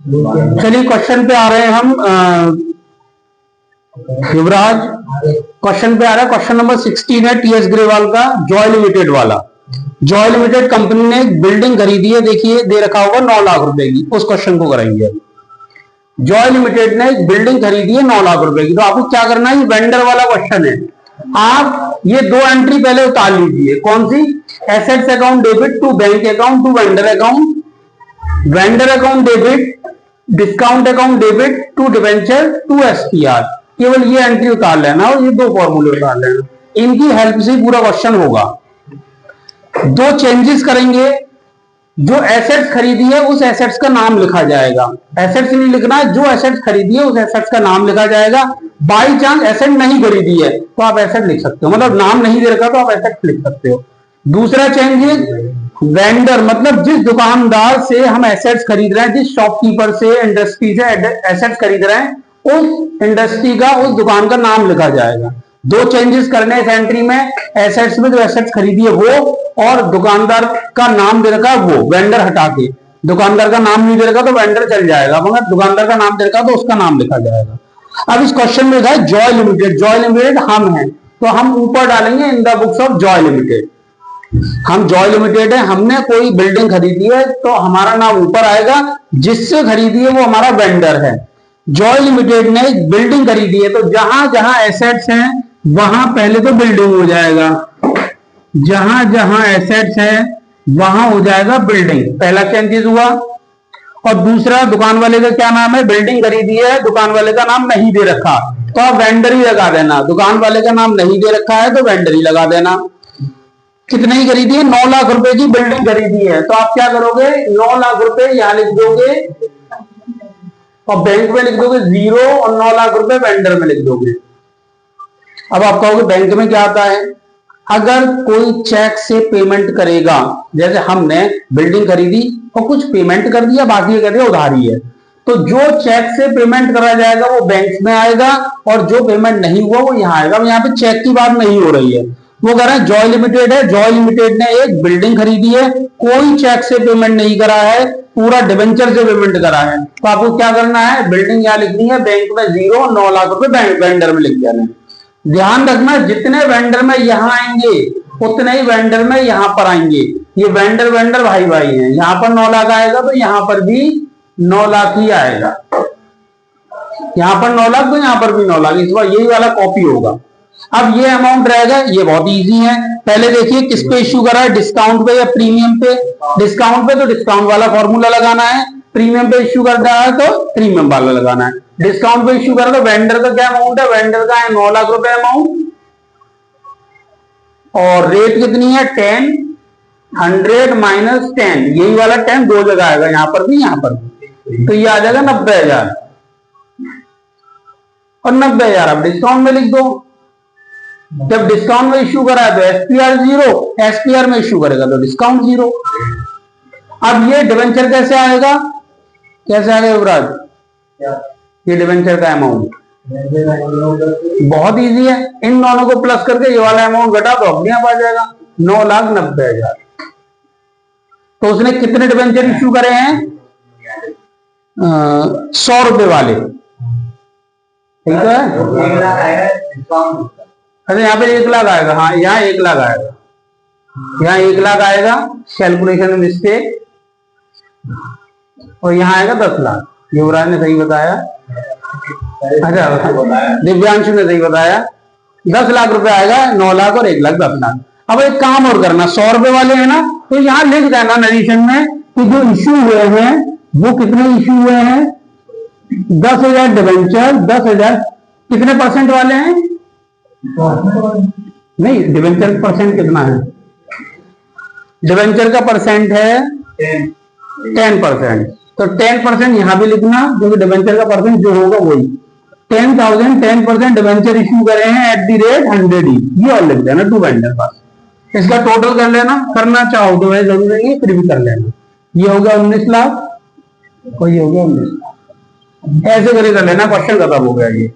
चलिए क्वेश्चन पे आ रहे हैं हम। युवराज, क्वेश्चन पे आ रहा है, क्वेश्चन नंबर 16 है टीएस ग्रेवाल का, जॉय लिमिटेड वाला। जॉय लिमिटेड कंपनी ने एक बिल्डिंग खरीदी है, देखिए दे रखा होगा 9 लाख रुपए की। उस क्वेश्चन को कराएंगे। जॉय लिमिटेड ने एक बिल्डिंग खरीदी है 9 लाख रुपए की। तो आपको क्या करना है, ये वेंडर वाला क्वेश्चन है। आप ये 2 एंट्री पहले उतार लीजिए। कौन सी? Assets account debit to bank account to vendor account, vendor account debit, discount account debit to debenture to SPR. केवल ये एंट्री उतार लेना और ये 2 फॉर्मूले उतार लेना। इनकी हेल्प से पूरा क्वेश्चन होगा। 2 चेंजेस करेंगे। जो एसेट्स खरीदी है उस एसेट्स का नाम लिखा जाएगा। एसेट्स नहीं लिखना है, जो एसेट्स खरीदी है उस एसेट्स का नाम लिखा जाएगा। बाई चांस एसेट नहीं खरीदी है तो आप एसेट लिख सकते हो, मतलब नाम नहीं दे रखा तो आप एसेट लिख सकते हो। दूसरा चेंज है वेंडर, मतलब जिस दुकानदार से हम एसेट्स खरीद रहे हैं, जिस शॉपकीपर से, इंडस्ट्री से एसेट्स खरीद रहे हैं, उस इंडस्ट्री का, उस दुकान का नाम लिखा जाएगा। 2 चेंजेस करने इस एंट्री में। एसेट्स में जो एसेट्स खरीदी है वो, और दुकानदार का नाम दे रखा है वो, वेंडर हटा के। दुकानदार का नाम नहीं दे रखा तो वेंडर चल जाएगा, मगर दुकानदार का नाम दे रखा तो उसका नाम लिखा जाएगा। अब इस क्वेश्चन में है जॉय लिमिटेड। जॉय लिमिटेड हम हैं तो हम ऊपर डालेंगे in the books of Joy limited. हम जॉय लिमिटेड है, हमने कोई बिल्डिंग खरीदी है तो हमारा नाम ऊपर आएगा। जिससे खरीदी है वो हमारा वेंडर है। जॉय लिमिटेड ने एक बिल्डिंग खरीदी है तो जहां जहां एसेट्स हैं वहां पहले तो बिल्डिंग हो जाएगा। जहां जहां एसेट्स है वहां हो जाएगा बिल्डिंग, पहला चेंजेस हुआ। और दूसरा, दुकान वाले का क्या नाम है? बिल्डिंग खरीदी है, दुकान वाले का नाम नहीं दे रखा तो आप वेंडर ही लगा देना। दुकान वाले का नाम नहीं दे रखा है तो वेंडर ही लगा देना। कितने की खरीदी है? 9 लाख रुपए की बिल्डिंग खरीदी है तो आप क्या करोगे, 9 लाख रुपए यहां लिख दोगे और बैंक में लिख दोगे 0 और 9 लाख रुपए वेंडर में लिख दोगे। अब आप कहोगे बैंक में क्या आता है? अगर कोई चेक से पेमेंट करेगा, जैसे हमने बिल्डिंग खरीदी और कुछ पेमेंट कर दिया, बाकी कहते हैं उधारी है, तो जो चेक से पेमेंट करा जाएगा वो बैंक में आएगा और जो पेमेंट नहीं हुआ वो यहाँ आएगा। यहाँ पे चेक की बात नहीं हो रही है। वो कह रहे हैं जॉय लिमिटेड है, जॉय लिमिटेड ने एक बिल्डिंग खरीदी है, कोई चेक से पेमेंट नहीं करा है, पूरा डिवेंचर से पेमेंट करा है। तो आपको क्या करना है, बिल्डिंग यहाँ लिखनी है, बैंक में 0, 9 लाख रुपए बैंक वेंडर में लिख देना है। ध्यान रखना, जितने वेंडर में यहां आएंगे उतने ही वेंडर में यहां पर आएंगे। ये वेंडर वेंडर भाई भाई हैं। यहां पर 9 लाख आएगा तो यहां पर भी 9 लाख ही आएगा। यहां पर 9 लाख तो यहां पर भी 9 लाख, इस बार यही वाला कॉपी होगा। अब ये अमाउंट रहेगा, ये बहुत इजी है। पहले देखिए किस पे इश्यू करा है, डिस्काउंट पे या प्रीमियम पे? डिस्काउंट पे तो डिस्काउंट वाला फॉर्मूला लगाना है, प्रीमियम पे इश्यू कर रहा है तो प्रीमियम वाला लगाना है। डिस्काउंट पे इश्यू करा तो वेंडर का क्या अमाउंट है? वेंडर का है 9 लाख रुपए अमाउंट, और रेट कितनी है? 10, 100 माइनस 10, यही वाला 10 दो जगह आएगा, यहां पर भी यहां पर भी, तो ये आ जाएगा 90,000 और 90,000 अब डिस्काउंट में लिख दो। जब डिस्काउंट में इश्यू करा है तो एसपीआर 0, एसपीआर में इश्यू करेगा तो डिस्काउंट 0। अब ये डिवेंचर कैसे आएगा? कैसे आएगा युवराज? ये डिवेंचर का अमाउंट बहुत इजी है। इन दोनों को प्लस करके ये वाला अमाउंट घटा तो अपने आप आ जाएगा 9,90,000। तो उसने कितने डिवेंचर इश्यू करे हैं? 100 रुपए वाले, ठीक है। अरे यहाँ पे 1 लाख आएगा, हाँ यहाँ 1 लाख आएगा, यहाँ 1 लाख आएगा, कैलकुलेशन मिस्टेक, और यहाँ आएगा 10 लाख। युवराज ने सही बताया, अच्छा दिव्यांशु ने सही बताया। 10 लाख रुपए आएगा, 9 लाख और 1 लाख 10 लाख। अब एक काम और करना, 100 रुपए वाले हैं ना, तो यहाँ लिख देना नरेशन में कि जो इश्यू हुए हैं वो कितने इश्यू हुए हैं? 10,000 डिवेंचर, 10,000 कितने परसेंट वाले हैं? नहीं, डिवेंचर परसेंट कितना है? डिवेंचर का परसेंट है 10%, तो 10% यहां भी लिखना, क्योंकि डिवेंचर का परसेंट जो होगा वही 10,000, 10% डिवेंचर इश्यू करे हैं @100 ये और लिख देना टू वेंडर पास। इसका टोटल कर लेना, करना चाहो तो वह जरूर नहीं, फिर भी कर लेना। ये हो गया 19 लाख और ये हो गया 19 लाख। ऐसे करके कर लेना, क्वेश्चन खत्म हो गया ये।